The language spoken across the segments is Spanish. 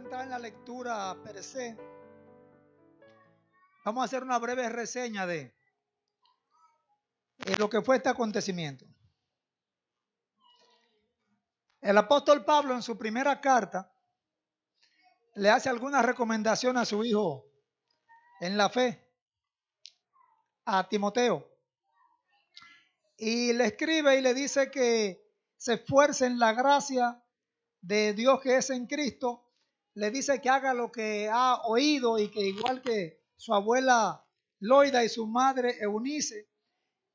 entrar en la lectura per se, vamos a hacer una breve reseña de lo que fue este acontecimiento. El apóstol Pablo en su primera carta le hace alguna recomendación a su hijo en la fe, a Timoteo, y le escribe y le dice que se esfuerce en la gracia de Dios que es en Cristo. Le dice que haga lo que ha oído y que igual que su abuela Loida y su madre Eunice,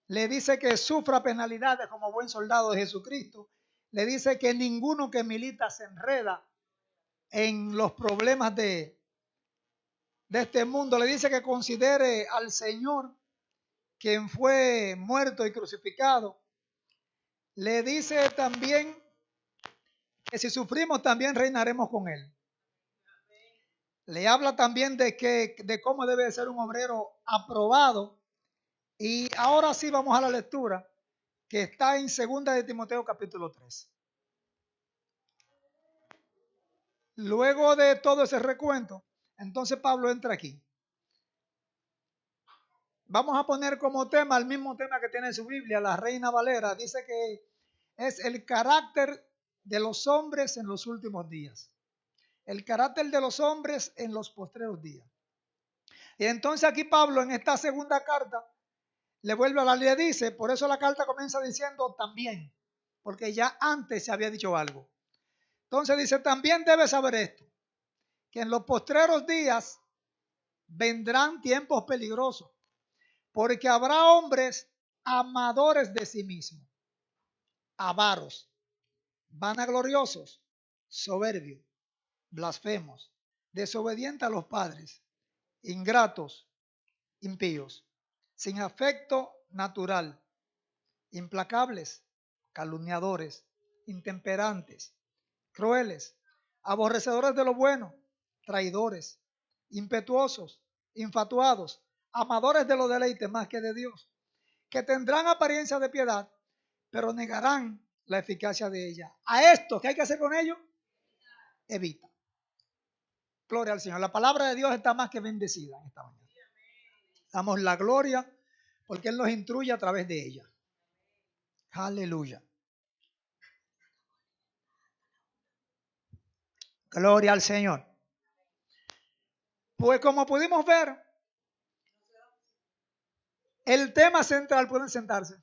le dice que sufra penalidades como buen soldado de Jesucristo. Le dice que ninguno que milita se enreda en los problemas de este mundo. Le dice que considere al Señor, quien fue muerto y crucificado. Le dice también que si sufrimos también reinaremos con Él. Le habla también de cómo debe ser un obrero aprobado. Y ahora sí vamos a la lectura que está en 2 de Timoteo capítulo 3. Luego de todo ese recuento, entonces Pablo entra aquí. Vamos a poner como tema el mismo tema que tiene en su Biblia, la Reina Valera. Dice que es el carácter de los hombres en los últimos días. El carácter de los hombres en los postreros días. Y entonces aquí Pablo en esta segunda carta le vuelve a hablar y le dice, por eso la carta comienza diciendo también, porque ya antes se había dicho algo. Entonces dice, también debes saber esto, que en los postreros días vendrán tiempos peligrosos, porque habrá hombres amadores de sí mismos, avaros, vanagloriosos, soberbios, blasfemos, desobedientes a los padres, ingratos, impíos, sin afecto natural, implacables, calumniadores, intemperantes, crueles, aborrecedores de lo bueno, traidores, impetuosos, infatuados, amadores de los deleites más que de Dios, que tendrán apariencia de piedad, pero negarán la eficacia de ella. A esto, ¿qué hay que hacer con ellos? Evita. Gloria al Señor. La palabra de Dios está más que bendecida en esta mañana. Damos la gloria porque Él nos instruye a través de ella. Aleluya. Gloria al Señor. Pues como pudimos ver, el tema central, pueden sentarse.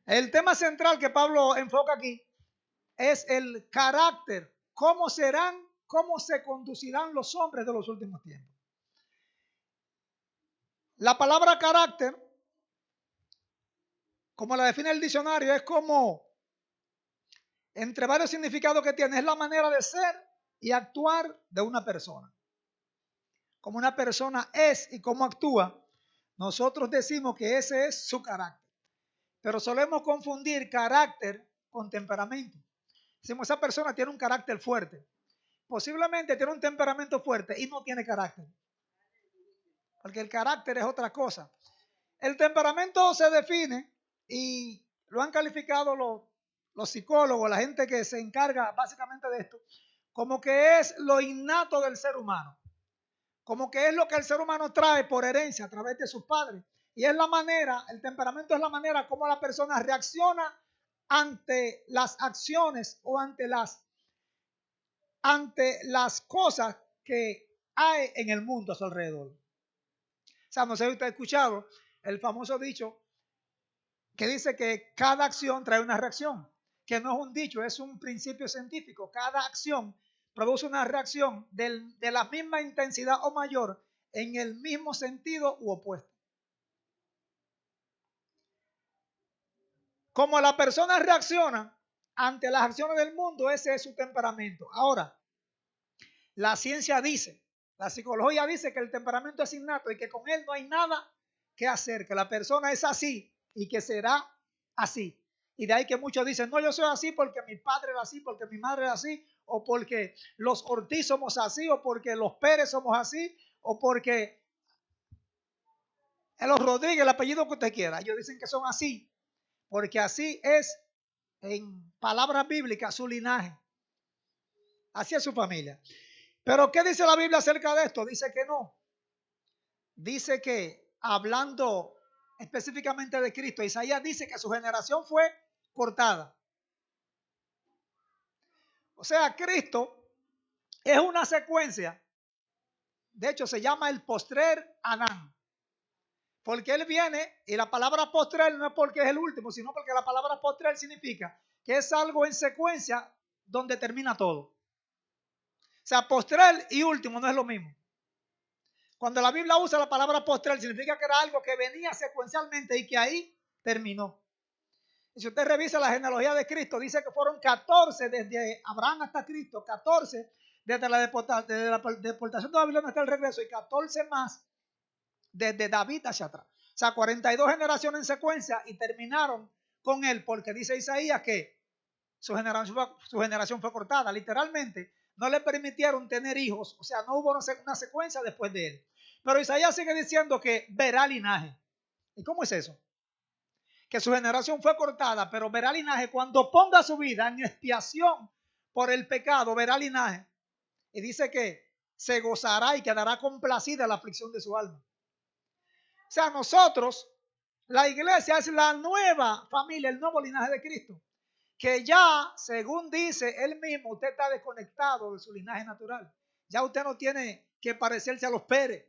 El tema central que Pablo enfoca aquí es el carácter, cómo serán, cómo se conducirán los hombres de los últimos tiempos. La palabra carácter, como la define el diccionario, es como, entre varios significados que tiene, es la manera de ser y actuar de una persona. Como una persona es y cómo actúa, nosotros decimos que ese es su carácter. Pero solemos confundir carácter con temperamento. Decimos, esa persona tiene un carácter fuerte. Posiblemente tiene un temperamento fuerte y no tiene carácter. Porque el carácter es otra cosa. El temperamento se define y lo han calificado los psicólogos, la gente que se encarga básicamente de esto, como que es lo innato del ser humano. Como que es lo que el ser humano trae por herencia a través de sus padres. Y es la manera, el temperamento es la manera como la persona reacciona ante las acciones o ante las cosas que hay en el mundo a su alrededor. O sea, no sé si usted ha escuchado el famoso dicho que dice que cada acción trae una reacción, que no es un dicho, es un principio científico. Cada acción produce una reacción de la misma intensidad o mayor en el mismo sentido u opuesto. Como la persona reacciona ante las acciones del mundo, ese es su temperamento. Ahora, la ciencia dice, la psicología dice que el temperamento es innato y que con él no hay nada que hacer, que la persona es así y que será así. Y de ahí que muchos dicen, no, yo soy así porque mi padre era así, porque mi madre era así, o porque los Ortiz somos así, o porque los Pérez somos así, o porque los Rodríguez, el apellido que usted quiera. Ellos dicen que son así, porque así es, en palabras bíblicas, su linaje. Así es su familia. Pero ¿qué dice la Biblia acerca de esto? Dice que no. Dice que hablando específicamente de Cristo, Isaías dice que su generación fue cortada. O sea, Cristo es una secuencia. De hecho, se llama el postrer Adán. Porque él viene, y la palabra postrer no es porque es el último, sino porque la palabra postrer significa que es algo en secuencia donde termina todo. O sea, postrer y último no es lo mismo. Cuando la Biblia usa la palabra postrer, significa que era algo que venía secuencialmente y que ahí terminó. Y si usted revisa la genealogía de Cristo, dice que fueron 14 desde Abraham hasta Cristo, 14 desde la deportación de Babilonia hasta el regreso y 14 más desde David hacia atrás. O sea, 42 generaciones en secuencia y terminaron con él, porque dice Isaías que su generación fue cortada. Literalmente, no le permitieron tener hijos, o sea, no hubo una secuencia después de él. Pero Isaías sigue diciendo que verá linaje. ¿Y cómo es eso? Que su generación fue cortada, pero verá linaje cuando ponga su vida en expiación por el pecado, verá linaje. Y dice que se gozará y quedará complacida la aflicción de su alma. O sea, nosotros, la iglesia es la nueva familia, el nuevo linaje de Cristo. Que ya, según dice él mismo, usted está desconectado de su linaje natural. Ya usted no tiene que parecerse a los Pérez.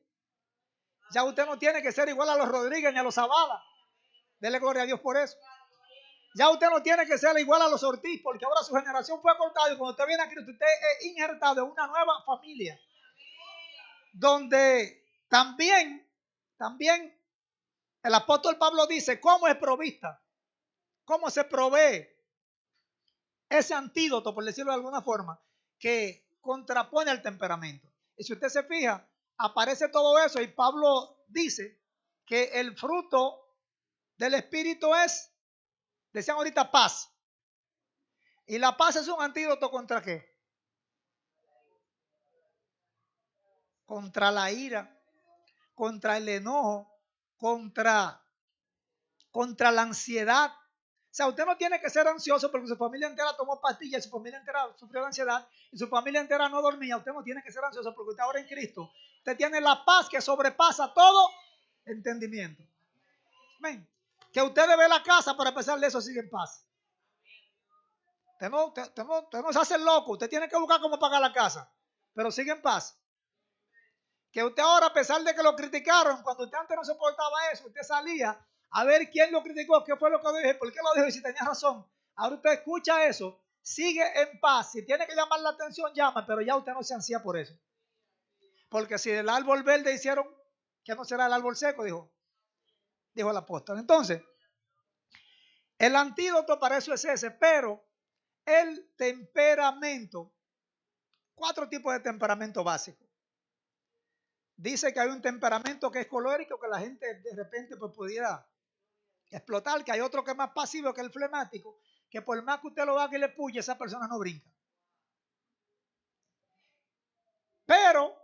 Ya usted no tiene que ser igual a los Rodríguez ni a los Zavala. Dele gloria a Dios por eso. Ya usted no tiene que ser igual a los Ortiz, porque ahora su generación fue cortada y cuando usted viene a Cristo, usted es injertado en una nueva familia. Donde también el apóstol Pablo dice cómo es provista, cómo se provee ese antídoto, por decirlo de alguna forma, que contrapone el temperamento. Y si usted se fija, aparece todo eso y Pablo dice que el fruto del Espíritu es, decían ahorita, paz. Y la paz es un antídoto ¿contra qué? Contra la ira, contra el enojo, contra la ansiedad. O sea, usted no tiene que ser ansioso porque su familia entera tomó pastillas, su familia entera sufrió de ansiedad y su familia entera no dormía. Usted no tiene que ser ansioso porque usted ahora en Cristo, usted tiene la paz que sobrepasa todo entendimiento. Amén. Que usted debe la casa, pero a pesar de eso sigue en paz. Usted no se hace loco, usted tiene que buscar cómo pagar la casa, pero sigue en paz. Que usted ahora, a pesar de que lo criticaron, cuando usted antes no soportaba eso, usted salía a ver quién lo criticó, qué fue lo que dije, por qué lo dijo y si tenía razón. Ahora usted escucha eso, sigue en paz. Si tiene que llamar la atención, llama, pero ya usted no se ansía por eso. Porque si el árbol verde hicieron, ¿qué no será el árbol seco? Dijo el apóstol. Entonces, el antídoto para eso es ese, pero el temperamento, 4 tipos de temperamento básico. Dice que hay un temperamento que es colérico, que la gente de repente pues pudiera explotar, que hay otro que es más pasivo, que el flemático, que por más que usted lo haga y le puye, esa persona no brinca. Pero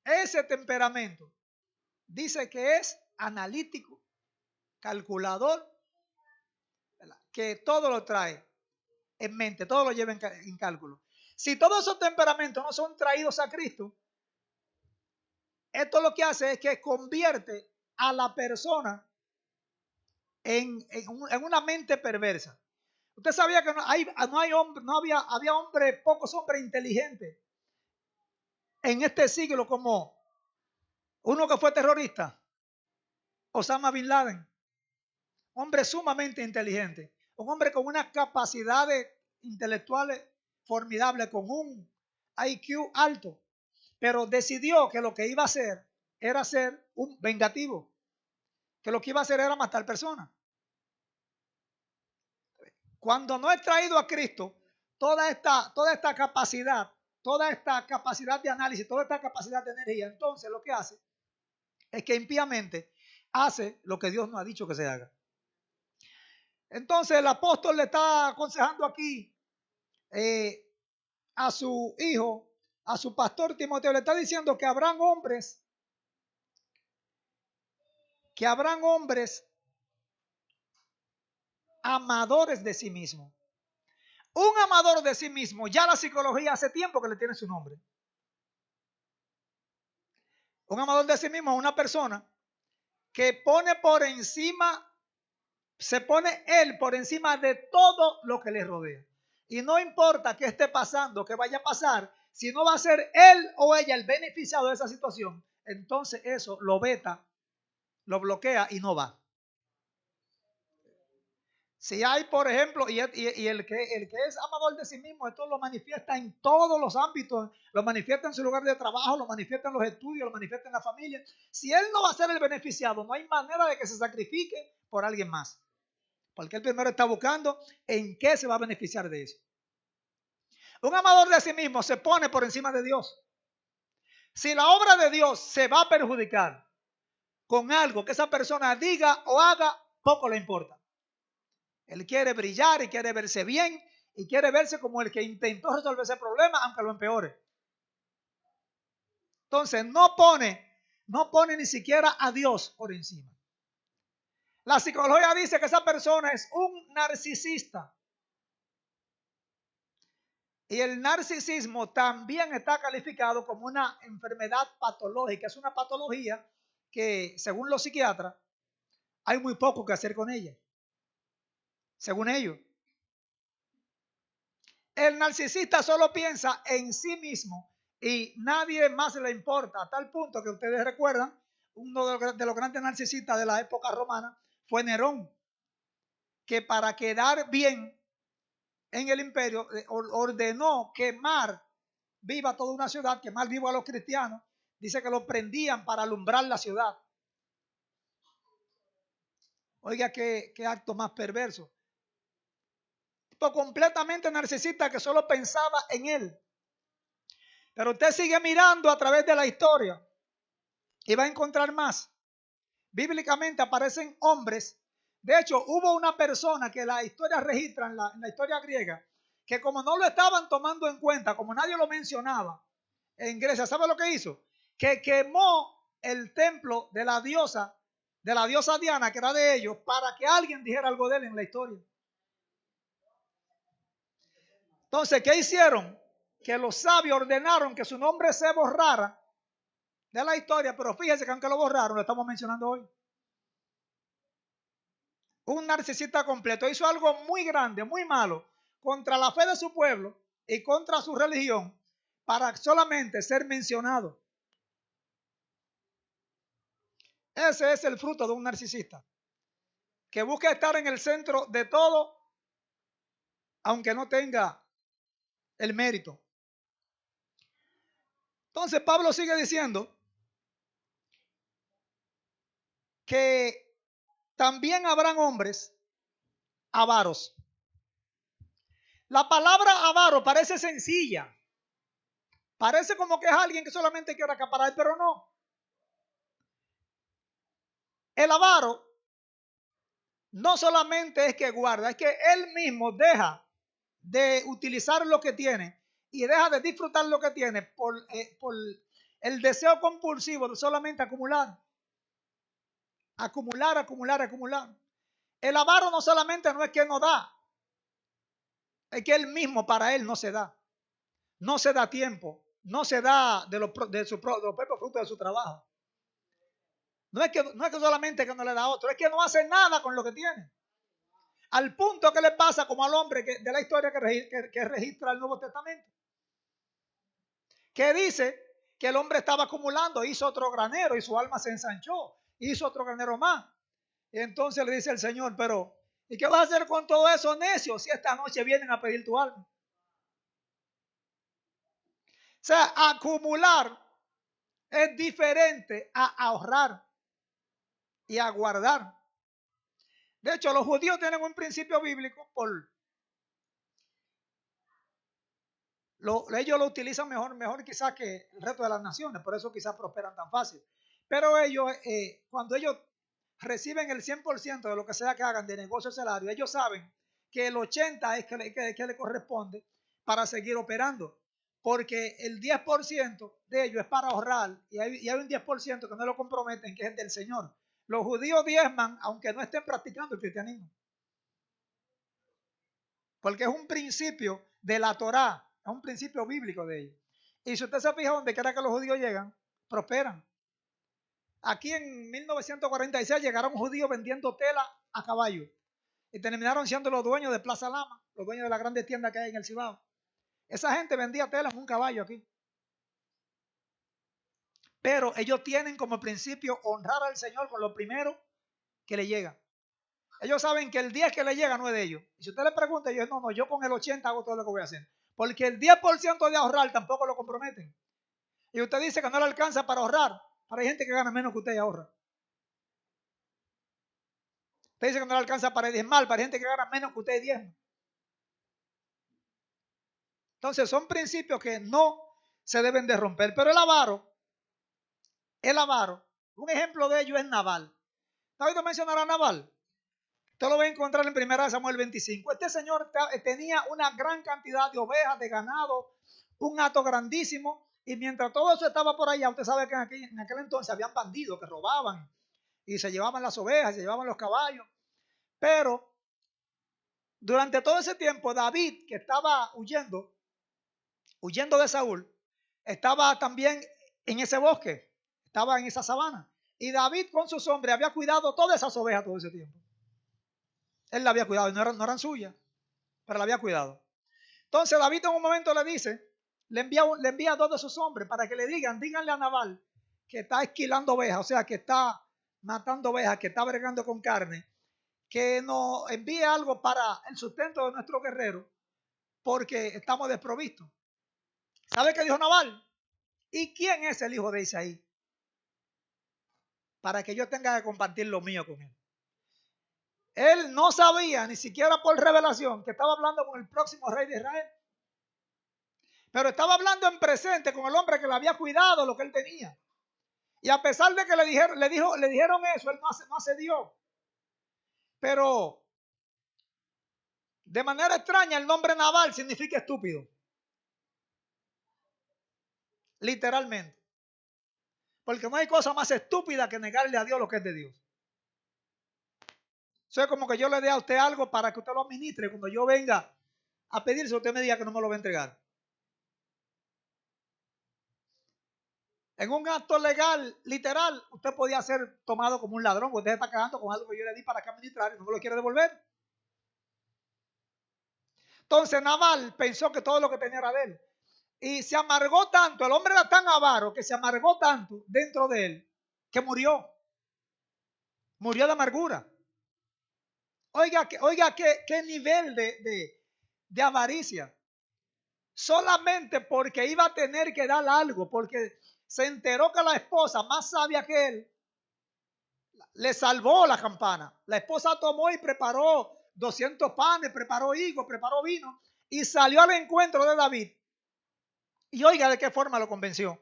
ese temperamento dice que es analítico, calculador, ¿verdad? Que todo lo trae en mente, todo lo lleva en cálculo. Si todos esos temperamentos no son traídos a Cristo, esto lo que hace es que convierte a la persona en una mente perversa. Usted sabía que había hombres, pocos hombres inteligentes en este siglo como uno que fue terrorista, Osama Bin Laden, hombre sumamente inteligente, un hombre con unas capacidades intelectuales formidables, con un IQ alto, pero decidió que lo que iba a hacer era ser un vengativo, que lo que iba a hacer era matar personas. Cuando no es traído a Cristo, toda esta capacidad de análisis, toda esta capacidad de energía, entonces lo que hace es que impíamente hace lo que Dios no ha dicho que se haga. Entonces el apóstol le está aconsejando aquí a su hijo, a su pastor Timoteo, le está diciendo que habrán hombres amadores de sí mismos, Un amador de sí mismo, ya la psicología hace tiempo que le tiene su nombre. Un amador de sí mismo es una persona que pone por encima, se pone él por encima de todo lo que le rodea. Y no importa qué esté pasando, qué vaya a pasar, si no va a ser él o ella el beneficiado de esa situación, entonces eso lo veta, lo bloquea y no va. Si hay, por ejemplo, y el que es amador de sí mismo, esto lo manifiesta en todos los ámbitos, lo manifiesta en su lugar de trabajo, lo manifiesta en los estudios, lo manifiesta en la familia. Si él no va a ser el beneficiado, no hay manera de que se sacrifique por alguien más. Porque él primero está buscando en qué se va a beneficiar de eso. Un amador de sí mismo se pone por encima de Dios. Si la obra de Dios se va a perjudicar con algo que esa persona diga o haga, poco le importa. Él quiere brillar y quiere verse bien y quiere verse como el que intentó resolver ese problema, aunque lo empeore. Entonces no pone ni siquiera a Dios por encima. La psicología dice que esa persona es un narcisista. Y el narcisismo también está calificado como una enfermedad patológica. Es una patología que, según los psiquiatras, hay muy poco que hacer con ella. Según ellos. El narcisista solo piensa en sí mismo y nadie más le importa, a tal punto que ustedes recuerdan, uno de los grandes narcisistas de la época romana fue Nerón, que para quedar bien en el imperio ordenó quemar viva toda una ciudad, quemar vivo a los cristianos. Dice que los prendían para alumbrar la ciudad. Oiga, qué acto más perverso. Tipo completamente narcisista que solo pensaba en él. Pero usted sigue mirando a través de la historia y va a encontrar más. Bíblicamente aparecen hombres. De hecho, hubo una persona que la historia registra en la historia griega, que como no lo estaban tomando en cuenta, como nadie lo mencionaba en Grecia, ¿sabe lo que hizo? Que quemó el templo de la diosa Diana, que era de ellos, para que alguien dijera algo de él en la historia. Entonces, ¿qué hicieron? Que los sabios ordenaron que su nombre se borrara de la historia, pero fíjense que aunque lo borraron, lo estamos mencionando hoy. Un narcisista completo hizo algo muy grande, muy malo, contra la fe de su pueblo y contra su religión, para solamente ser mencionado. Ese es el fruto de un narcisista, que busca estar en el centro de todo, aunque no tenga el mérito. Entonces Pablo sigue diciendo que también habrán hombres avaros. La palabra avaro parece sencilla, parece como que es alguien que solamente quiere acaparar, pero no. El avaro no solamente es que guarda, es que él mismo deja de utilizar lo que tiene y deja de disfrutar lo que tiene por el deseo compulsivo de solamente acumular. Acumular, acumular, acumular. El avaro no solamente no es que no da, es que él mismo para él no se da. No se da tiempo, no se da de los propios frutos de su trabajo. No es que solamente que no le da a otro, es que no hace nada con lo que tiene. Al punto que le pasa como al hombre de la historia que registra el Nuevo Testamento. Que dice que el hombre estaba acumulando, hizo otro granero y su alma se ensanchó, hizo otro granero más. Y entonces le dice el Señor, pero ¿y qué vas a hacer con todo eso, necio, si esta noche vienen a pedir tu alma? O sea, acumular es diferente a ahorrar y a guardar. De hecho, los judíos tienen un principio bíblico ellos lo utilizan mejor quizás que el resto de las naciones, por eso quizás prosperan tan fácil. Pero ellos, cuando ellos reciben el 100% de lo que sea que hagan de negocio salario, ellos saben que el 80% es que le corresponde para seguir operando. Porque el 10% de ellos es para ahorrar y hay un 10% que no lo comprometen, que es del Señor. Los judíos diezman aunque no estén practicando el cristianismo. porque es un principio de la Torá, es un principio bíblico de ellos. Y si usted se fija, donde quiera que los judíos llegan, prosperan. Aquí en 1946 llegaron judíos vendiendo tela a caballo y terminaron siendo los dueños de Plaza Lama, los dueños de las grandes tiendas que hay en el Cibao. Esa gente vendía tela en un caballo aquí. Pero ellos tienen como principio honrar al Señor con lo primero que le llega. Ellos saben que el 10 que le llega no es de ellos. Y si usted le pregunta, ellos no, yo con el 80 hago todo lo que voy a hacer. Porque el 10% de ahorrar tampoco lo comprometen. Y usted dice que no le alcanza para ahorrar. Pero hay gente que gana menos que usted y ahorra. Usted dice que no le alcanza para diezmar, pero hay gente que gana menos que usted y diezma. Entonces son principios que no se deben de romper. Pero el avaro, un ejemplo de ello es Nabal. ¿Está oído mencionar a Nabal? Usted lo va a encontrar en 1 Samuel 25. Este señor tenía una gran cantidad de ovejas, de ganado, un hato grandísimo. Y mientras todo eso estaba por allá, usted sabe que en aquel entonces habían bandidos que robaban y se llevaban las ovejas, se llevaban los caballos. Pero durante todo ese tiempo, David, que estaba huyendo de Saúl, estaba también en ese bosque, estaba en esa sabana. Y David con sus hombres había cuidado todas esas ovejas todo ese tiempo. Él la había cuidado, no eran suyas, pero la había cuidado. Entonces David en un momento le dice, le envía a dos de sus hombres para que le díganle a Nabal que está esquilando ovejas, o sea, que está matando ovejas, que está bregando con carne, que nos envíe algo para el sustento de nuestro guerrero, porque estamos desprovistos. ¿Sabe qué dijo Nabal? ¿Y quién es el hijo de Isaí? Para que yo tenga que compartir lo mío con él. Él no sabía, ni siquiera por revelación, que estaba hablando con el próximo rey de Israel. Pero estaba hablando en presente con el hombre que le había cuidado lo que él tenía. Y a pesar de que le dijeron eso, él no accedió. Pero de manera extraña el nombre Nabal significa estúpido. Literalmente. Porque no hay cosa más estúpida que negarle a Dios lo que es de Dios. Eso es como que yo le dé a usted algo para que usted lo administre. Cuando yo venga a pedirse, usted me diga que no me lo va a entregar. En un acto legal, literal, usted podía ser tomado como un ladrón. Usted está cagando con algo que yo le di para que administrar y no me lo quiere devolver. Entonces Nabal pensó que todo lo que tenía era de él. Y se amargó tanto, el hombre era tan avaro que se amargó tanto dentro de él que murió. Murió de amargura. Oiga qué nivel de avaricia. Solamente porque iba a tener que dar algo, porque se enteró que la esposa más sabia que él le salvó la campana. La esposa tomó y preparó 200 panes, preparó higos, preparó vino y salió al encuentro de David. Y oiga de qué forma lo convenció.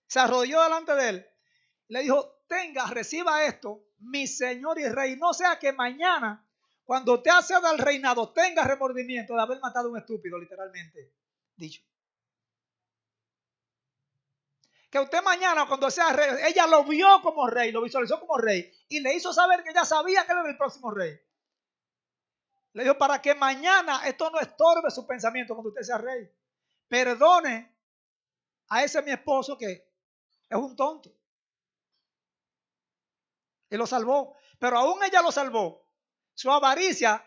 Se arrodilló delante de él. Le dijo, reciba esto, mi señor y rey. No sea que mañana, cuando usted acceda al reinado, tenga remordimiento de haber matado a un estúpido, literalmente dicho. Que usted mañana, cuando sea rey, ella lo vio como rey, lo visualizó como rey y le hizo saber que ella sabía que él era el próximo rey. Le dijo, para que mañana esto no estorbe su pensamiento cuando usted sea rey. Perdone a ese mi esposo que es un tonto. Y lo salvó. Pero aún ella lo salvó. Su avaricia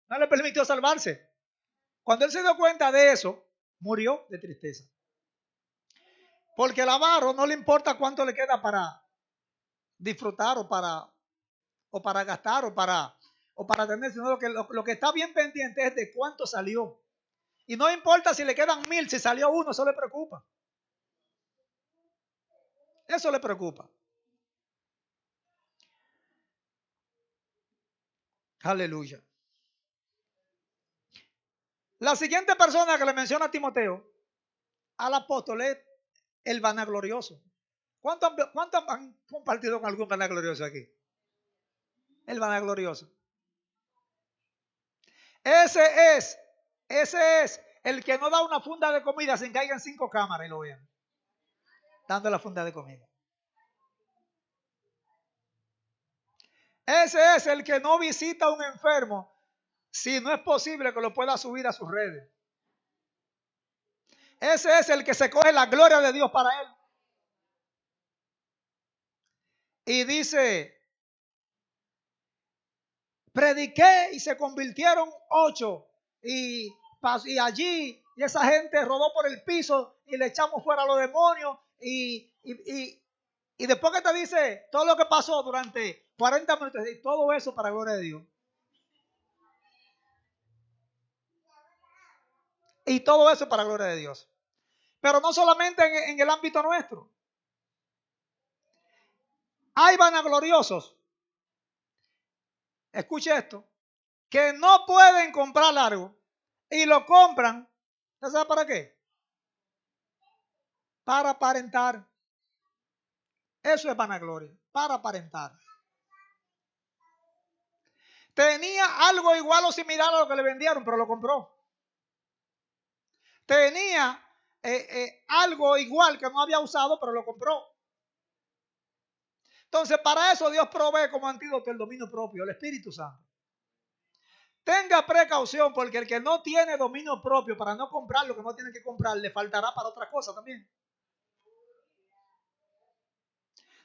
no le permitió salvarse. Cuando él se dio cuenta de eso, murió de tristeza. Porque el avaro no le importa cuánto le queda para disfrutar o para gastar o para tener, sino lo que está bien pendiente es de cuánto salió. Y no importa si le quedan 1000, si salió uno, eso le preocupa. Eso le preocupa. Aleluya. La siguiente persona que le menciona a Timoteo, al apóstol, es el vanaglorioso. ¿Cuántos han compartido con algún vanaglorioso aquí? El vanaglorioso. Ese es el que no da una funda de comida sin que hayan 5 cámaras y lo vean. Dando la funda de comida. Ese es el que no visita a un enfermo si no es posible que lo pueda subir a sus redes. Ese es el que se coge la gloria de Dios para él. Y dice, prediqué y se convirtieron 8. Y allí, y esa gente rodó por el piso y le echamos fuera a los demonios. Y después que te dice todo lo que pasó durante 40 minutos, y todo eso para la gloria de Dios. Y todo eso para la gloria de Dios. Pero no solamente en el ámbito nuestro. Hay vanagloriosos. Escuche esto. Que no pueden comprar algo y lo compran. ¿Usted sabe para qué? Para aparentar. Eso es vanagloria. Para aparentar. Tenía algo igual o similar a lo que le vendieron, pero lo compró. Tenía algo igual que no había usado, pero lo compró. Entonces, para eso Dios provee como antídoto el dominio propio, el Espíritu Santo. Tenga precaución, porque el que no tiene dominio propio para no comprar lo que no tiene que comprar, le faltará para otra cosa también.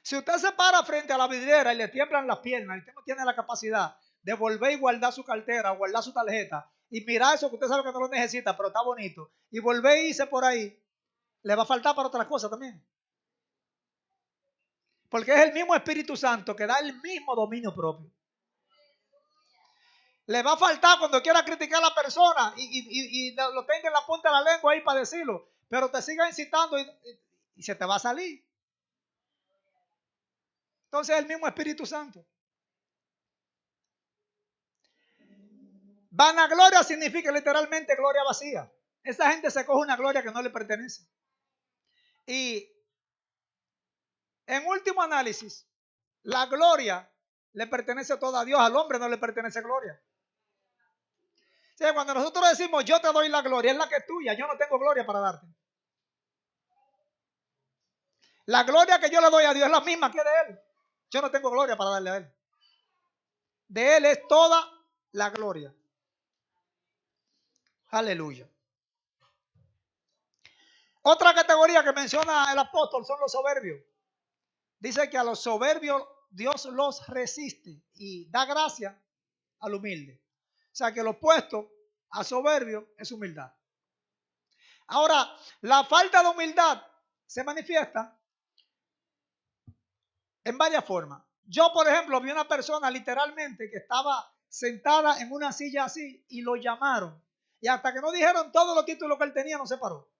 Si usted se para frente a la vidriera y le tiemblan las piernas y usted no tiene la capacidad de volver y guardar su cartera, guardar su tarjeta y mirar eso que usted sabe que no lo necesita, pero está bonito, y volver y irse por ahí, le va a faltar para otras cosas también. Porque es el mismo Espíritu Santo que da el mismo dominio propio. Le va a faltar cuando quiera criticar a la persona y lo tenga en la punta de la lengua ahí para decirlo, pero te siga incitando y se te va a salir. Entonces es el mismo Espíritu Santo. Vanagloria significa literalmente gloria vacía. Esa gente se coge una gloria que no le pertenece. Y en último análisis, la gloria le pertenece toda a Dios. Al hombre no le pertenece gloria. O sea, cuando nosotros decimos yo te doy la gloria, es la que es tuya. Yo no tengo gloria para darte. La gloria que yo le doy a Dios es la misma que de Él. Yo no tengo gloria para darle a Él. De Él es toda la gloria. Aleluya. Otra categoría que menciona el apóstol son los soberbios. Dice que a los soberbios Dios los resiste y da gracia al humilde. O sea que lo opuesto a soberbio es humildad. Ahora, la falta de humildad se manifiesta en varias formas. Yo, por ejemplo, vi una persona literalmente que estaba sentada en una silla así y lo llamaron. Y hasta que no dijeron todos los títulos que él tenía, no se paró.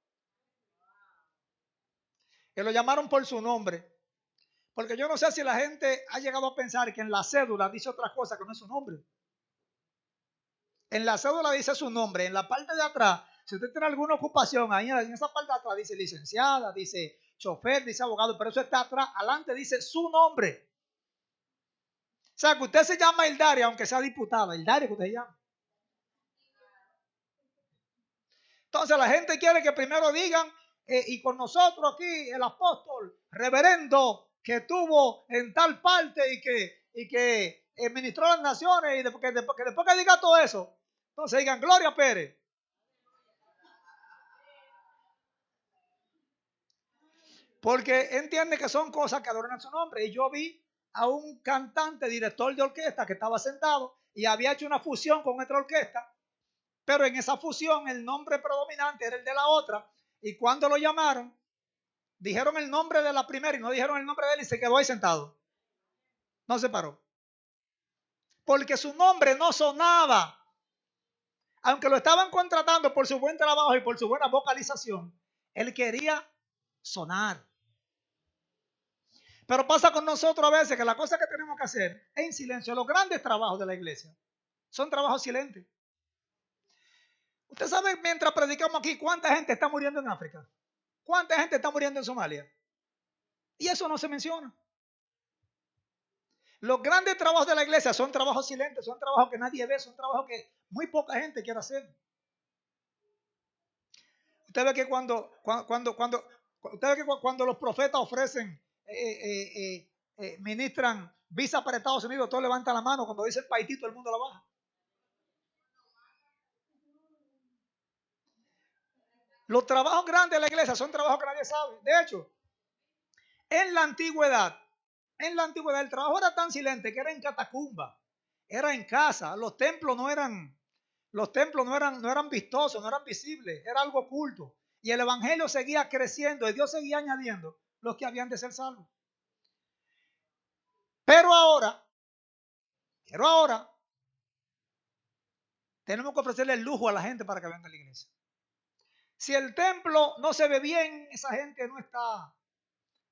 Que lo llamaron por su nombre. Porque yo no sé si la gente ha llegado a pensar que en la cédula dice otra cosa que no es su nombre. En la cédula dice su nombre. En la parte de atrás, si usted tiene alguna ocupación, ahí en esa parte de atrás dice licenciada, dice chofer, dice abogado, pero eso está atrás. Adelante dice su nombre. O sea, que usted se llama Hildaria, aunque sea diputada. Hildaria que usted se llama. Entonces la gente quiere que primero digan, y con nosotros aquí el apóstol reverendo que estuvo en tal parte y que ministró a las naciones, y después que diga todo eso, entonces digan Gloria Pérez. Porque entiende que son cosas que adoran su nombre. Y yo vi a un cantante, director de orquesta que estaba sentado y había hecho una fusión con otra orquesta. Pero en esa fusión el nombre predominante era el de la otra. Y cuando lo llamaron, dijeron el nombre de la primera y no dijeron el nombre de él y se quedó ahí sentado. No se paró. Porque su nombre no sonaba. Aunque lo estaban contratando por su buen trabajo y por su buena vocalización, él quería sonar. Pero pasa con nosotros a veces que la cosa que tenemos que hacer es en silencio. Los grandes trabajos de la iglesia son trabajos silentes. Usted sabe, mientras predicamos aquí, cuánta gente está muriendo en África, cuánta gente está muriendo en Somalia. Y eso no se menciona. Los grandes trabajos de la iglesia son trabajos silentes, son trabajos que nadie ve, son trabajos que muy poca gente quiere hacer. Usted ve que cuando los profetas ofrecen, ministran visa para Estados Unidos, todos levantan la mano, cuando dice el paitito, el mundo la baja. Los trabajos grandes de la iglesia son trabajos que nadie sabe. De hecho, en la antigüedad, el trabajo era tan silente que era en catacumba, era en casa. Los templos no eran vistosos, no eran visibles, era algo oculto. Y el evangelio seguía creciendo y Dios seguía añadiendo los que habían de ser salvos. Pero ahora, tenemos que ofrecerle el lujo a la gente para que venga a la iglesia. Si el templo no se ve bien, esa gente no está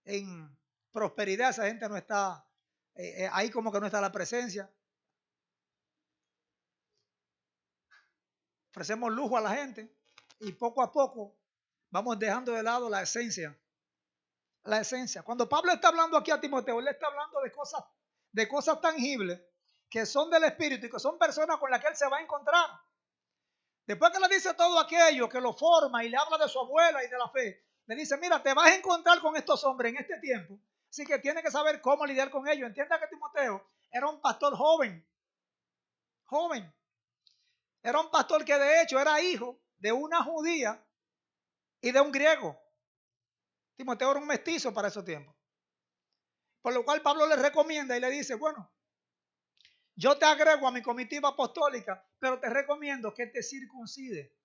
en prosperidad, esa gente no está ahí, como que no está la presencia. Ofrecemos lujo a la gente y poco a poco vamos dejando de lado la esencia. La esencia. Cuando Pablo está hablando aquí a Timoteo, él está hablando de cosas tangibles que son del Espíritu y que son personas con las que él se va a encontrar. Después que le dice todo aquello, que lo forma y le habla de su abuela y de la fe, le dice, mira, te vas a encontrar con estos hombres en este tiempo, así que tienes que saber cómo lidiar con ellos. Entienda que Timoteo era un pastor joven. Era un pastor que de hecho era hijo de una judía y de un griego. Timoteo era un mestizo para esos tiempos. Por lo cual Pablo le recomienda y le dice, bueno, yo te agrego a mi comitiva apostólica, pero te recomiendo que te circuncide.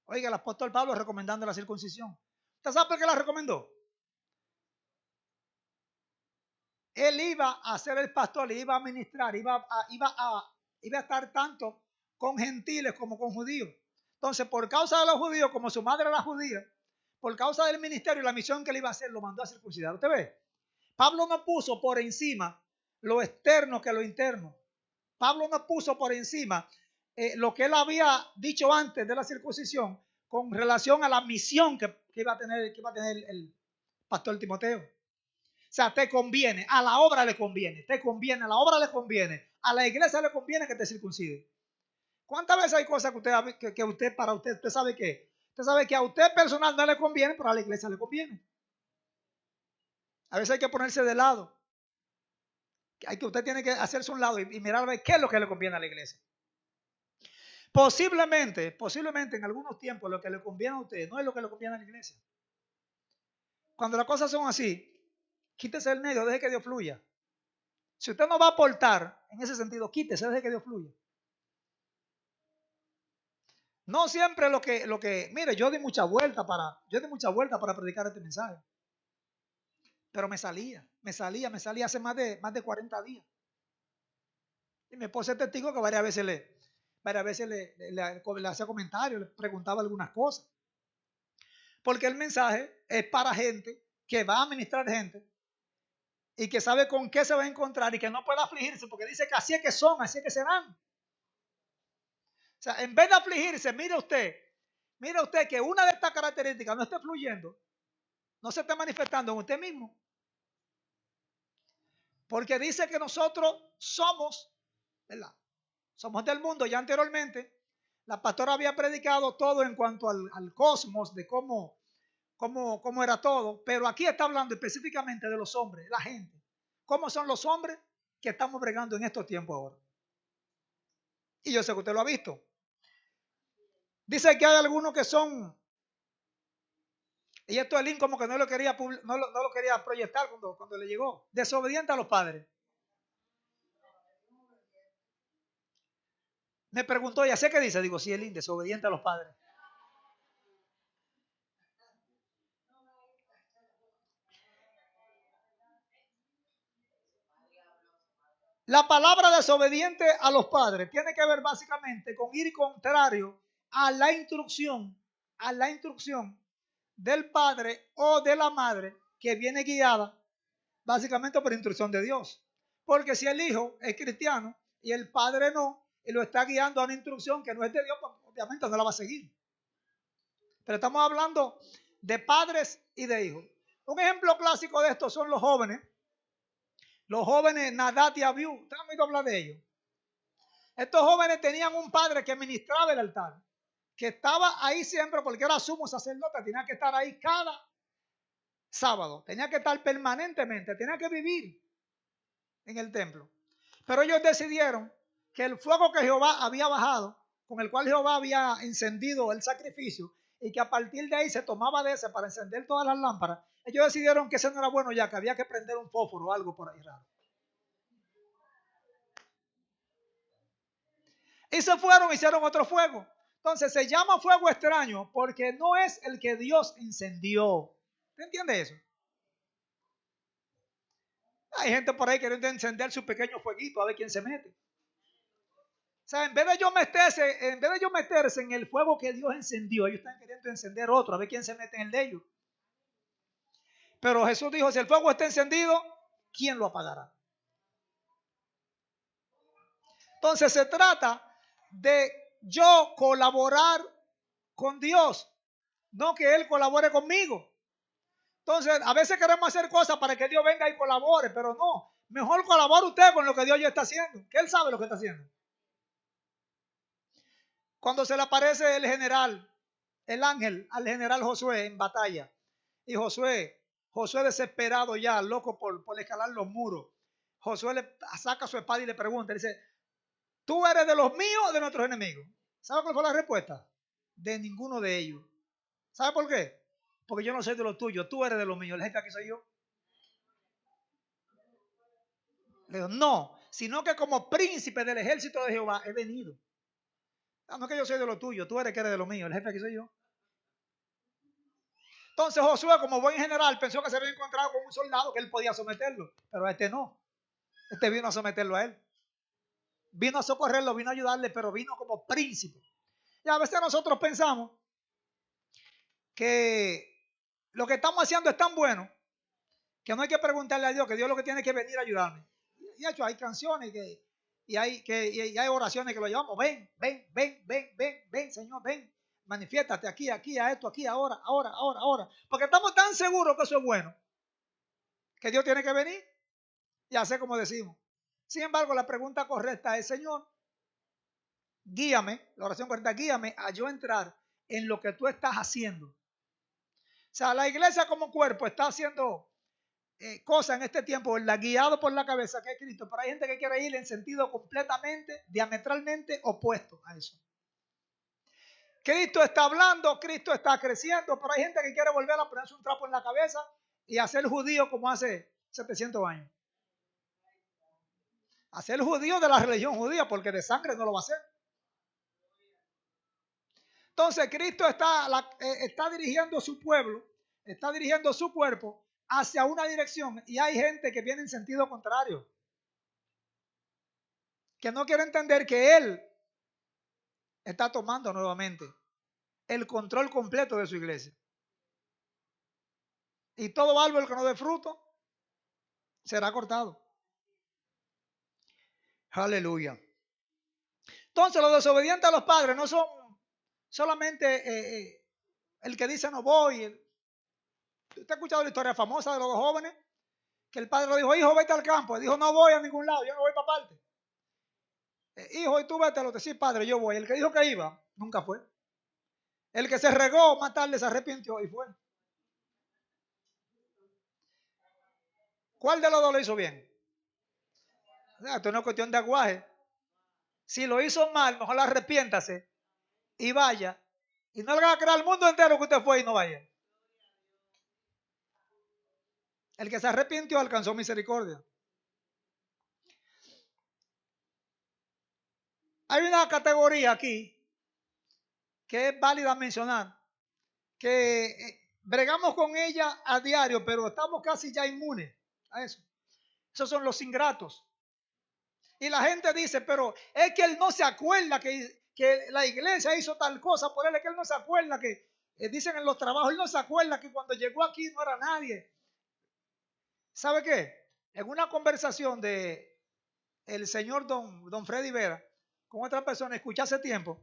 Oiga, el apóstol Pablo recomendando la circuncisión. ¿Usted sabe por qué la recomendó? Él iba a ser el pastor, iba a ministrar, iba a estar tanto con gentiles como con judíos. Entonces, por causa de los judíos, como su madre era judía, por causa del ministerio y la misión que él iba a hacer, lo mandó a circuncidar. ¿Usted ve? Pablo no puso por encima lo externo que lo interno. Pablo no puso por encima lo que él había dicho antes de la circuncisión con relación a la misión que iba a tener el pastor Timoteo. O sea, te conviene, a la obra le conviene, a la obra le conviene, a la iglesia le conviene que te circuncide. ¿Cuántas veces hay cosas que usted sabe que? Usted sabe que a usted personal no le conviene, pero a la iglesia le conviene. A veces hay que ponerse de lado. Usted tiene que hacerse un lado y mirar a ver qué es lo que le conviene a la iglesia. Posiblemente en algunos tiempos lo que le conviene a usted no es lo que le conviene a la iglesia. Cuando las cosas son así, quítese el medio, deje que Dios fluya. Si usted no va a aportar en ese sentido, quítese, deje que Dios fluya. No siempre mire, yo di mucha vuelta para predicar este mensaje. Pero me salía hace más de 40 días. Y mi esposa es testigo que varias veces le hacía comentarios, le preguntaba algunas cosas. Porque el mensaje es para gente que va a ministrar gente y que sabe con qué se va a encontrar y que no puede afligirse, porque dice que así es que son, así es que serán. O sea, en vez de afligirse, mire usted que una de estas características no esté fluyendo, no se esté manifestando en usted mismo. Porque dice que nosotros somos, ¿verdad? Somos del mundo. Ya anteriormente la pastora había predicado todo en cuanto al cosmos, de cómo era todo, pero aquí está hablando específicamente de los hombres, la gente. ¿Cómo son los hombres que estamos bregando en estos tiempos ahora? Y yo sé que usted lo ha visto. Dice que hay algunos que son, y esto el link como que no lo quería proyectar cuando le llegó, desobediente a los padres. Me preguntó, ¿ya sé qué dice? Digo, sí, el link, desobediente a los padres. La palabra desobediente a los padres tiene que ver básicamente con ir contrario a la instrucción del padre o de la madre que viene guiada básicamente por instrucción de Dios. Porque si el hijo es cristiano y el padre no, y lo está guiando a una instrucción que no es de Dios, pues obviamente no la va a seguir. Pero estamos hablando de padres y de hijos. Un ejemplo clásico de esto son los jóvenes. Los jóvenes Nadab y Abiú. ¿Ustedes han oído hablar de ellos? Estos jóvenes tenían un padre que ministraba el altar, que estaba ahí siempre porque era sumo sacerdote, tenía que estar ahí cada sábado, tenía que estar permanentemente, tenía que vivir en el templo. Pero ellos decidieron que el fuego que Jehová había bajado, con el cual Jehová había encendido el sacrificio, y que a partir de ahí se tomaba de ese para encender todas las lámparas, ellos decidieron que ese no era bueno ya, que había que prender un fósforo o algo por ahí raro. Y se fueron, hicieron otro fuego. Entonces se llama fuego extraño porque no es el que Dios encendió. ¿Te entiende eso? Hay gente por ahí queriendo encender su pequeño fueguito a ver quién se mete. O sea, en vez de ellos meterse en el fuego que Dios encendió, ellos están queriendo encender otro, a ver quién se mete en el de ellos. Pero Jesús dijo, si el fuego está encendido, ¿quién lo apagará? Entonces se trata de yo colaborar con Dios, no que Él colabore conmigo. Entonces, a veces queremos hacer cosas para que Dios venga y colabore, pero no. Mejor colabore usted con lo que Dios ya está haciendo, que Él sabe lo que está haciendo. Cuando se le aparece el general, el ángel al general Josué en batalla, y Josué desesperado ya, loco por escalar los muros, Josué le saca su espada y le pregunta, dice, ¿tú eres de los míos o de nuestros enemigos? ¿Sabe cuál fue la respuesta? De ninguno de ellos. ¿Sabe por qué? Porque yo no soy de los tuyos, tú eres de los míos, el jefe aquí soy yo. Le digo, no, sino que como príncipe del ejército de Jehová he venido. No es que yo soy de lo tuyo, tú eres que eres de lo mío, el jefe aquí soy yo. Entonces Josué, como buen general, pensó que se había encontrado con un soldado que él podía someterlo, pero este no. Este vino a someterlo a él. Vino a socorrerlo, vino a ayudarle, pero vino como príncipe. Y a veces nosotros pensamos que lo que estamos haciendo es tan bueno que no hay que preguntarle a Dios, que Dios lo que tiene que venir a ayudarme. Y de hecho hay canciones y hay oraciones que lo llevamos. Ven, ven, ven, ven, ven, ven, Señor, ven. Manifiéstate aquí, aquí, a esto, aquí, ahora, ahora, ahora, ahora. Porque estamos tan seguros que eso es bueno, que Dios tiene que venir y hacer como decimos. Sin embargo, la pregunta correcta es, Señor, guíame, la oración correcta, guíame a yo entrar en lo que tú estás haciendo. O sea, la iglesia como cuerpo está haciendo cosas en este tiempo, ¿verdad? Guiado por la cabeza que es Cristo, pero hay gente que quiere ir en sentido completamente, diametralmente opuesto a eso. Cristo está hablando, Cristo está creciendo, pero hay gente que quiere volver a ponerse un trapo en la cabeza y hacer judío como hace 700 años. Hacer judío de la religión judía, porque de sangre no lo va a hacer. Entonces Cristo está dirigiendo su pueblo, está dirigiendo su cuerpo hacia una dirección y hay gente que viene en sentido contrario, que no quiere entender que Él está tomando nuevamente el control completo de su iglesia. Y todo árbol que no dé fruto será cortado. Aleluya. Entonces los desobedientes a los padres no son solamente el que dice no voy. ¿Usted ha escuchado la historia famosa de los dos jóvenes? Que el padre le dijo, hijo, vete al campo. Él dijo, no voy a ningún lado, yo no voy para parte. Hijo, y tú vete a lo que sí, padre, yo voy. El que dijo que iba, nunca fue. El que se regó más tarde se arrepintió y fue. ¿Cuál de los dos lo hizo bien? O sea, esto no es cuestión de aguaje. Si lo hizo mal, mejor arrepiéntase y vaya. Y no le haga creer al mundo entero que usted fue y no vaya. El que se arrepintió alcanzó misericordia. Hay una categoría aquí que es válida mencionar, que bregamos con ella a diario, pero estamos casi ya inmunes a eso. Esos son los ingratos. Y la gente dice, pero es que él no se acuerda que la iglesia hizo tal cosa por él, es que él no se acuerda que, dicen en los trabajos, él no se acuerda que cuando llegó aquí no era nadie. ¿Sabe qué? En una conversación de el señor don Freddy Vera con otra persona, escuché hace tiempo,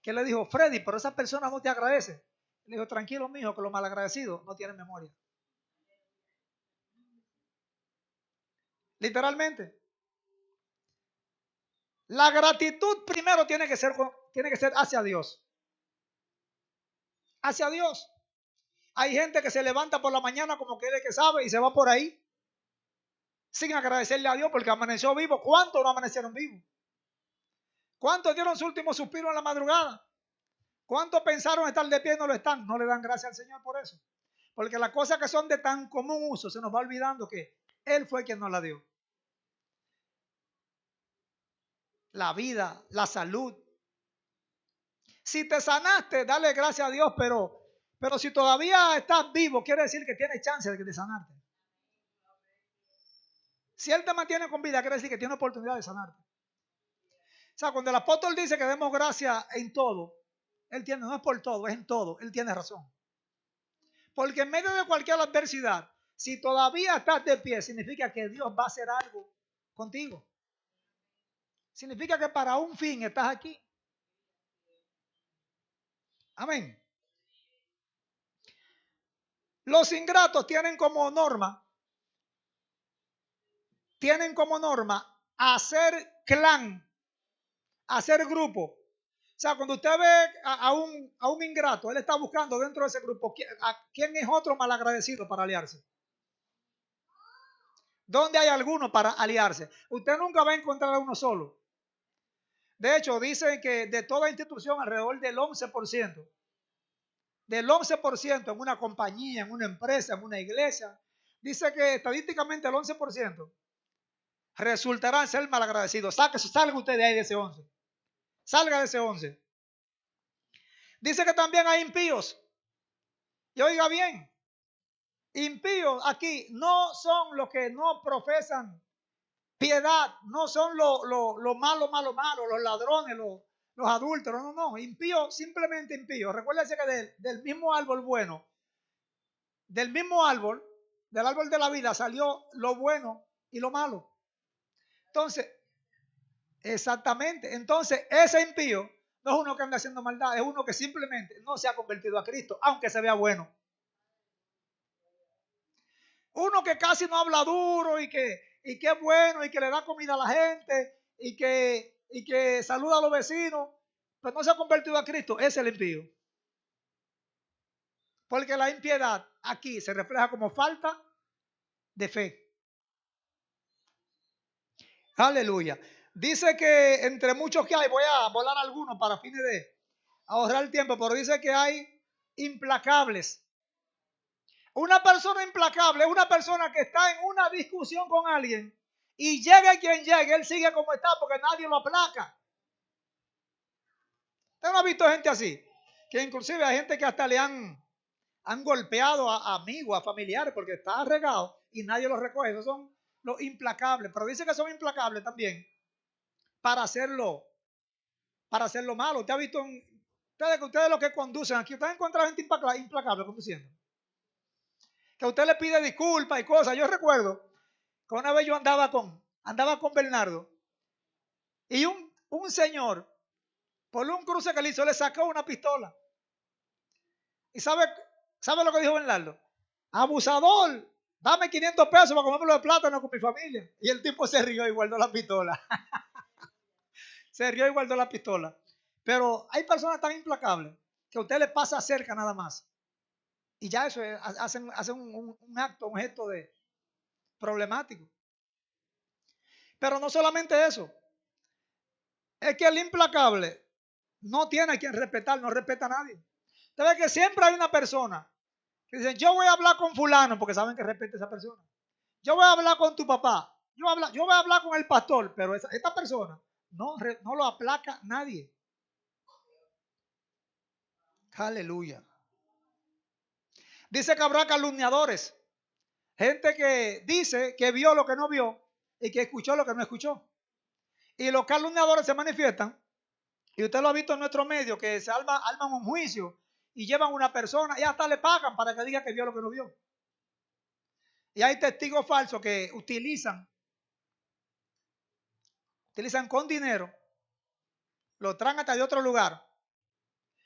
que le dijo, Freddy, pero esa persona no te agradece. Le dijo, tranquilo, mijo, que los malagradecidos no tienen memoria. Literalmente. La gratitud primero tiene que ser hacia Dios. Hacia Dios. Hay gente que se levanta por la mañana como que es que sabe y se va por ahí sin agradecerle a Dios porque amaneció vivo. ¿Cuántos no amanecieron vivos? ¿Cuántos dieron su último suspiro en la madrugada? ¿Cuántos pensaron estar de pie y no lo están? No le dan gracias al Señor por eso. Porque las cosas que son de tan común uso se nos va olvidando que Él fue quien nos la dio. La vida, la salud. Si te sanaste, dale gracias a Dios, pero si todavía estás vivo, quiere decir que tienes chance de sanarte. Si Él te mantiene con vida, quiere decir que tiene oportunidad de sanarte. O sea, cuando el apóstol dice que demos gracias en todo, Él tiene, no es por todo, es en todo, Él tiene razón. Porque en medio de cualquier adversidad, si todavía estás de pie, significa que Dios va a hacer algo contigo. Significa que para un fin estás aquí. Amén. Los ingratos tienen como norma hacer clan, hacer grupo. O sea, cuando usted ve a un ingrato, él está buscando dentro de ese grupo quién es otro malagradecido para aliarse. ¿Dónde hay alguno para aliarse? Usted nunca va a encontrar a uno solo. De hecho, dicen que de toda institución alrededor del 11%, en una compañía, en una empresa, en una iglesia, dice que estadísticamente el 11% resultarán ser malagradecidos. Salga usted de ahí de ese 11. Salga de ese 11. Dice que también hay impíos. Y oiga bien, impíos aquí no son los que no profesan piedad, no son los malos, los ladrones, los adúlteros, no, impíos, simplemente impíos. Recuérdense que del mismo árbol bueno, del árbol de la vida salió lo bueno y lo malo. Entonces, exactamente, entonces ese impío no es uno que anda haciendo maldad, es uno que simplemente no se ha convertido a Cristo, aunque se vea bueno. Uno que casi no habla duro y que es bueno y que le da comida a la gente y que saluda a los vecinos, pero no se ha convertido a Cristo, es el impío. Porque la impiedad aquí se refleja como falta de fe. Aleluya. Dice que entre muchos que hay, voy a volar algunos para fines de ahorrar el tiempo, pero dice que hay implacables. Una persona implacable es una persona que está en una discusión con alguien y llegue quien llegue, él sigue como está porque nadie lo aplaca. ¿Usted no ha visto gente así? Que inclusive hay gente que hasta le han golpeado a amigos, a familiares porque está regado y nadie los recoge. Esos son los implacables. Pero dice que son implacables también para hacerlo malo. ¿Usted ha visto? Ustedes los que conducen aquí, ¿ustedes encuentran gente implacable conduciendo? Que usted le pide disculpas y cosas. Yo recuerdo que una vez yo andaba con Bernardo y un señor, por un cruce que le hizo, le sacó una pistola. ¿Y sabe lo que dijo Bernardo? Abusador, dame 500 pesos para comerme de plátano con mi familia. Y el tipo se rió y guardó la pistola. Se rió y guardó la pistola. Pero hay personas tan implacables que a usted le pasa cerca nada más. Y ya eso hacen un acto, un gesto de problemático. Pero no solamente eso. Es que el implacable no tiene a quien respetar, no respeta a nadie. Usted ve que siempre hay una persona que dice, yo voy a hablar con fulano porque saben que respeta a esa persona. Yo voy a hablar con tu papá. Yo voy a hablar con el pastor, pero esta persona no lo aplaca nadie. Aleluya. Dice que habrá calumniadores. Gente que dice que vio lo que no vio y que escuchó lo que no escuchó. Y los calumniadores se manifiestan. Y usted lo ha visto en nuestro medio, que se arman un juicio y llevan a una persona y hasta le pagan para que diga que vio lo que no vio. Y hay testigos falsos que utilizan con dinero, lo traen hasta de otro lugar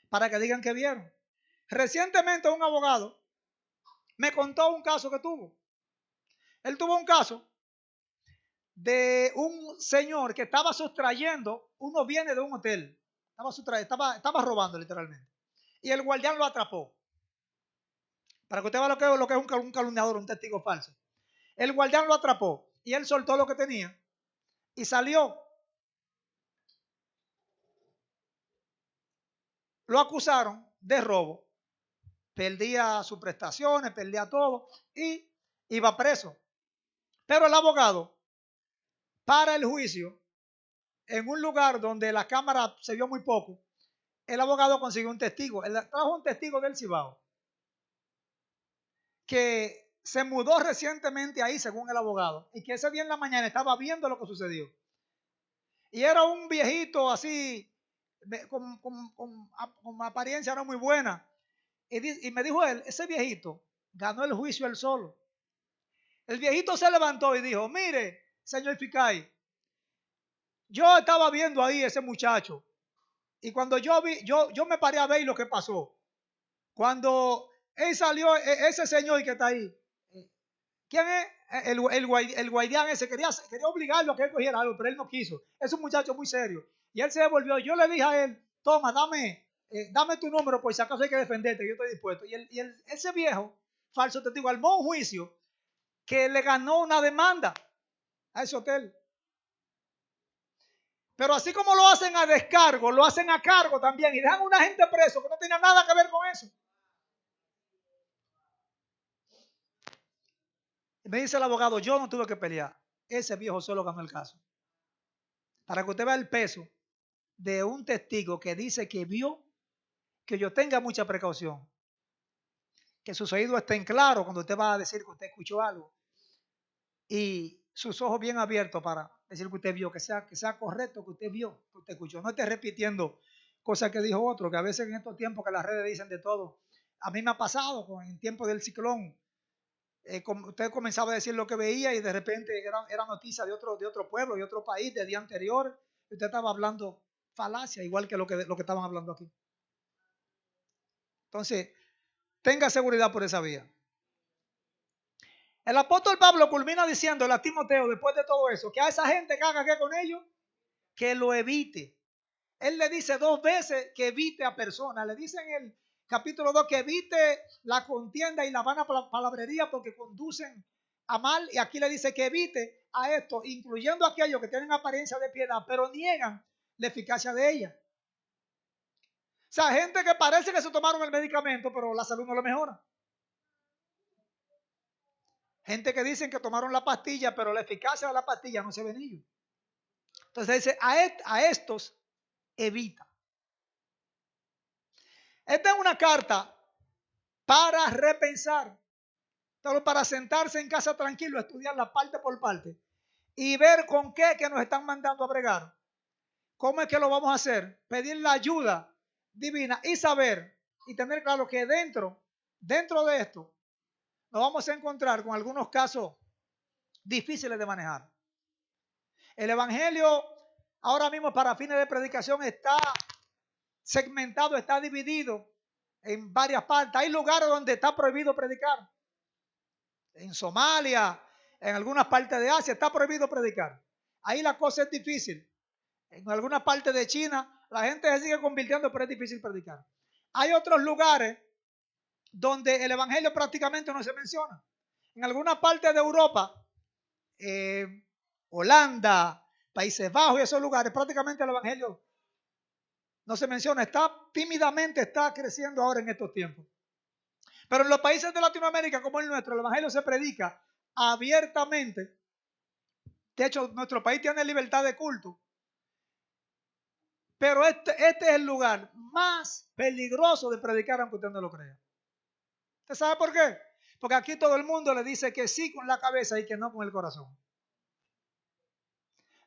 para que digan que vieron. Recientemente un abogado me contó un caso que tuvo. Él tuvo un caso de un señor que estaba sustrayendo unos bienes de un hotel. Estaba robando literalmente. Y el guardián lo atrapó. Para que usted vea lo que es un calumniador, un testigo falso. El guardián lo atrapó y él soltó lo que tenía y salió. lo acusaron de robo. Perdía sus prestaciones, perdía todo y iba preso. Pero el abogado, para el juicio, en un lugar donde la cámara se vio muy poco, el abogado consiguió un testigo. Él trajo un testigo del Cibao que se mudó recientemente ahí, según el abogado, y que ese día en la mañana estaba viendo lo que sucedió. Y era un viejito así, con apariencia no muy buena. Y me dijo él, ese viejito ganó el juicio él solo. El viejito se levantó y dijo, mire, señor Ficay, yo estaba viendo ahí ese muchacho. Y cuando yo vi, yo me paré a ver lo que pasó. Cuando él salió, ese señor que está ahí, ¿quién es? El guardián ese quería obligarlo a que él cogiera algo, pero él no quiso. Es un muchacho muy serio. Y él se devolvió. Yo le dije a él, toma, dame tu número por si acaso hay que defenderte, yo estoy dispuesto. Ese viejo falso testigo armó un juicio que le ganó una demanda a ese hotel. Pero así como lo hacen a descargo, lo hacen a cargo también y dejan a una gente preso que no tenía nada que ver con eso. Y me dice el abogado, yo no tuve que pelear. Ese viejo solo ganó el caso. Para que usted vea el peso de un testigo que dice que vio, que yo tenga mucha precaución, que sus oídos estén claros cuando usted va a decir que usted escuchó algo y sus ojos bien abiertos para decir que usted vio, que sea correcto que usted vio, que usted escuchó. No esté repitiendo cosas que dijo otro, que a veces en estos tiempos que las redes dicen de todo. A mí me ha pasado en tiempo del ciclón. Usted comenzaba a decir lo que veía y de repente era noticia de otro pueblo, de otro país, de día anterior. Y usted estaba hablando falacia, igual que lo que estaban hablando aquí. Entonces, tenga seguridad por esa vía. El apóstol Pablo culmina diciendo a Timoteo, después de todo eso, que a esa gente que haga que con ellos, que lo evite. Él le dice 2 veces que evite a personas. Le dice en el capítulo 2 que evite la contienda y la vana palabrería porque conducen a mal. Y aquí le dice que evite a esto, incluyendo a aquellos que tienen apariencia de piedad, pero niegan la eficacia de ella. O sea, gente que parece que se tomaron el medicamento, pero la salud no le mejora. Gente que dicen que tomaron la pastilla, pero la eficacia de la pastilla no se ve en ellos. Entonces dice, a estos evita. Esta es una carta para repensar, para sentarse en casa tranquilo, estudiarla parte por parte y ver con qué que nos están mandando a bregar. ¿Cómo es que lo vamos a hacer? Pedir la ayuda divina y saber y tener claro que dentro de esto nos vamos a encontrar con algunos casos difíciles de manejar. El evangelio ahora mismo para fines de predicación está segmentado, está dividido en varias partes. Hay lugares donde está prohibido predicar. En Somalia, en algunas partes de Asia está prohibido predicar. Ahí la cosa es difícil. En algunas partes de China la gente se sigue convirtiendo, pero es difícil predicar. Hay otros lugares donde el evangelio prácticamente no se menciona. En algunas partes de Europa, Holanda, Países Bajos y esos lugares, prácticamente el evangelio no se menciona. Tímidamente está creciendo ahora en estos tiempos. Pero en los países de Latinoamérica como el nuestro, el evangelio se predica abiertamente. De hecho, nuestro país tiene libertad de culto. Pero este es el lugar más peligroso de predicar, aunque usted no lo crea. ¿Usted sabe por qué? Porque aquí todo el mundo le dice que sí con la cabeza y que no con el corazón.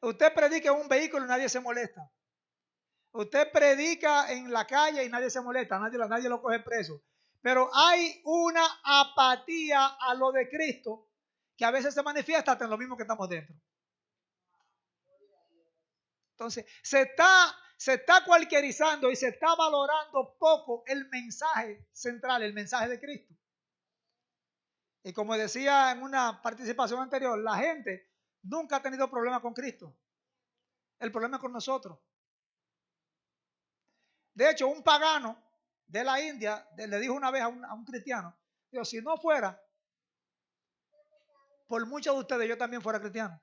Usted predica en un vehículo y nadie se molesta. Usted predica en la calle y nadie se molesta, nadie lo coge preso. Pero hay una apatía a lo de Cristo que a veces se manifiesta hasta en lo mismo que estamos dentro. Entonces, se está cualquierizando y se está valorando poco el mensaje central, el mensaje de Cristo. Y como decía en una participación anterior, la gente nunca ha tenido problema con Cristo. El problema es con nosotros. De hecho, un pagano de la India le dijo una vez a un cristiano, dijo, si no fuera por muchos de ustedes, yo también fuera cristiano.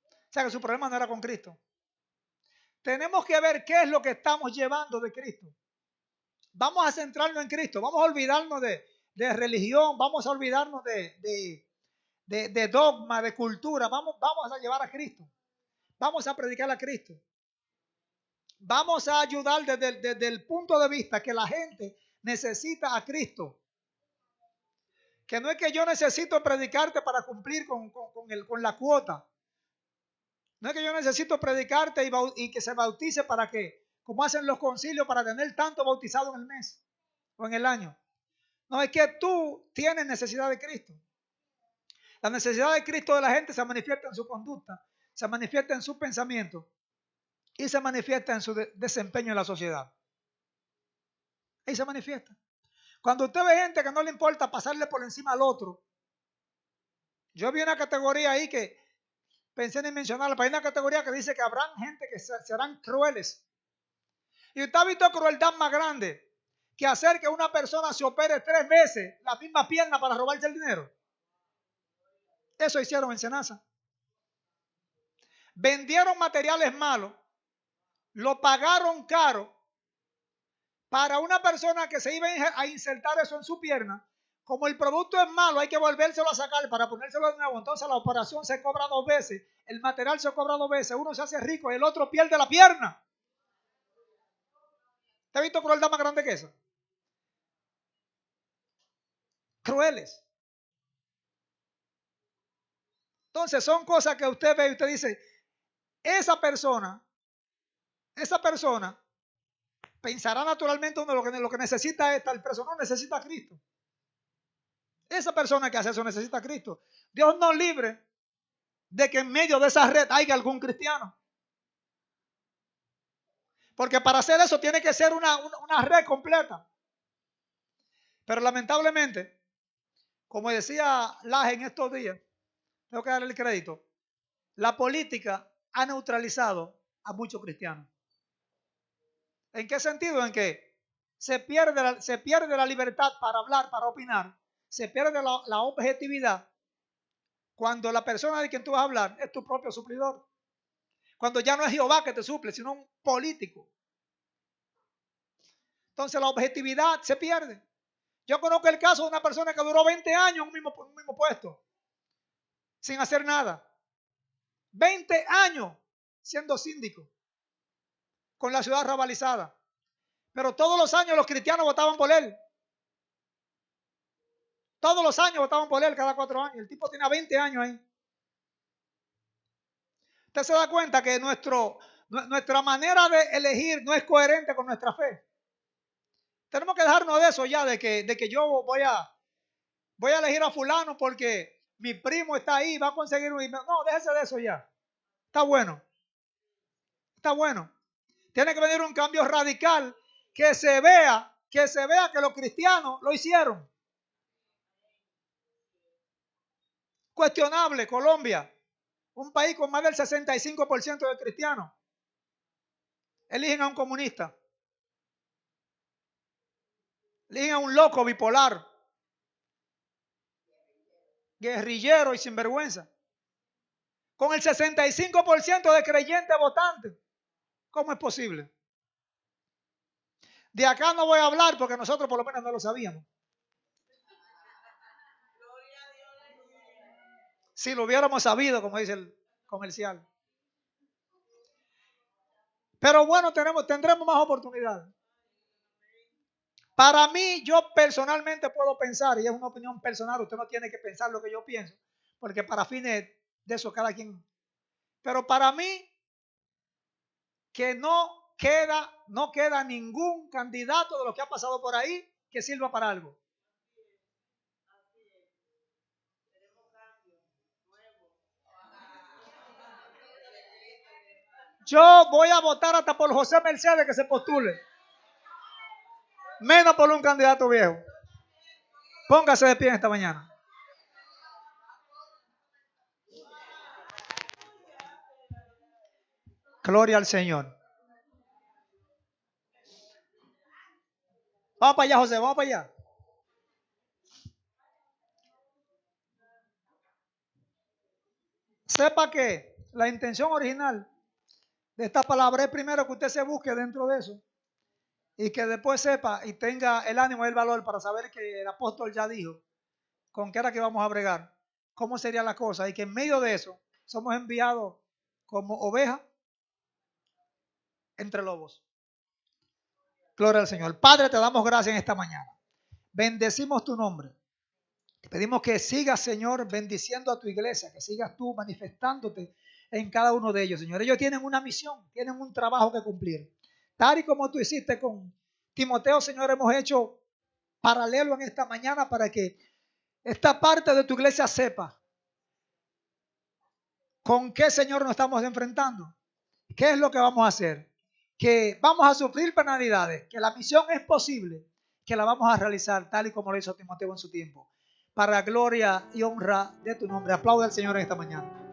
O sea que su problema no era con Cristo. Tenemos que ver qué es lo que estamos llevando de Cristo. Vamos a centrarnos en Cristo. Vamos a olvidarnos de religión. Vamos a olvidarnos de dogma, de cultura. Vamos a llevar a Cristo. Vamos a predicar a Cristo. Vamos a ayudar desde el punto de vista que la gente necesita a Cristo. Que no es que yo necesito predicarte para cumplir con la cuota. No es que yo necesito predicarte y que se bautice para que, como hacen los concilios, para tener tanto bautizado en el mes o en el año. No, es que tú tienes necesidad de Cristo. La necesidad de Cristo de la gente se manifiesta en su conducta, se manifiesta en su pensamiento y se manifiesta en su desempeño en la sociedad. Ahí se manifiesta. Cuando usted ve gente que no le importa pasarle por encima al otro. Yo vi una categoría ahí que pensé en mencionarla, pero hay una categoría que dice que habrán gente que serán crueles. Y usted ha visto crueldad más grande que hacer que una persona se opere 3 veces la misma pierna para robarse el dinero. Eso hicieron en Senasa. Vendieron materiales malos, lo pagaron caro para una persona que se iba a insertar eso en su pierna. Como el producto es malo, hay que volvérselo a sacar para ponérselo de nuevo. Entonces la operación se cobra 2 veces, el material se cobra 2 veces, uno se hace rico y el otro pierde la pierna. ¿Te has visto crueldad más grande que eso? Crueles. Entonces son cosas que usted ve y usted dice, esa persona pensará naturalmente uno lo que necesita es tal persona, no necesita a Cristo. Esa persona que hace eso necesita a Cristo. Dios nos libre de que en medio de esa red haya algún cristiano. Porque para hacer eso tiene que ser una red completa. Pero lamentablemente, como decía Laje en estos días, tengo que darle el crédito, la política ha neutralizado a muchos cristianos. ¿En qué sentido? En que se pierde la libertad para hablar, para opinar, se pierde la objetividad cuando la persona de quien tú vas a hablar es tu propio suplidor. Cuando ya no es Jehová que te suple, sino un político. Entonces la objetividad se pierde. Yo conozco el caso de una persona que duró 20 años en un mismo puesto, sin hacer nada. 20 años siendo síndico, con la ciudad rabalizada. Pero todos los años los cristianos votaban por él. Todos los años votaban por él, cada 4 años. El tipo tenía 20 años ahí. Usted se da cuenta que nuestra manera de elegir no es coherente con nuestra fe. Tenemos que dejarnos de eso ya, de que yo voy a elegir a fulano porque mi primo está ahí, va a conseguir un... No, déjese de eso ya. Está bueno. Está bueno. Tiene que venir un cambio radical que se vea que los cristianos lo hicieron. Cuestionable, Colombia, un país con más del 65% de cristianos. Eligen a un comunista. Eligen a un loco bipolar, guerrillero y sinvergüenza. Con el 65% de creyentes votantes. ¿Cómo es posible? De acá no voy a hablar porque nosotros por lo menos no lo sabíamos. Si lo hubiéramos sabido, como dice el comercial. Pero bueno, tendremos más oportunidades. Para mí, yo personalmente puedo pensar, y es una opinión personal, usted no tiene que pensar lo que yo pienso, porque para fines de eso cada quien. Pero para mí, que no queda ningún candidato de los que ha pasado por ahí que sirva para algo. Yo voy a votar hasta por José Mercedes que se postule. Menos por un candidato viejo. Póngase de pie esta mañana. Gloria al Señor. Vamos para allá, José, vamos para allá. Sepa que la intención original de esta palabra es primero que usted se busque dentro de eso y que después sepa y tenga el ánimo y el valor para saber que el apóstol ya dijo con qué era que vamos a bregar, cómo sería la cosa, y que en medio de eso somos enviados como ovejas entre lobos. Gloria al Señor. Padre, te damos gracias en esta mañana. Bendecimos tu nombre. Te pedimos que sigas, Señor, bendiciendo a tu iglesia, que sigas tú manifestándote en cada uno de ellos, Señor. Ellos tienen una misión, tienen un trabajo que cumplir. Tal y como tú hiciste con Timoteo, Señor, hemos hecho paralelo en esta mañana para que esta parte de tu iglesia sepa con qué, Señor, nos estamos enfrentando. ¿Qué es lo que vamos a hacer? Que vamos a sufrir penalidades, que la misión es posible, que la vamos a realizar tal y como lo hizo Timoteo en su tiempo, para gloria y honra de tu nombre. Aplaude al Señor en esta mañana.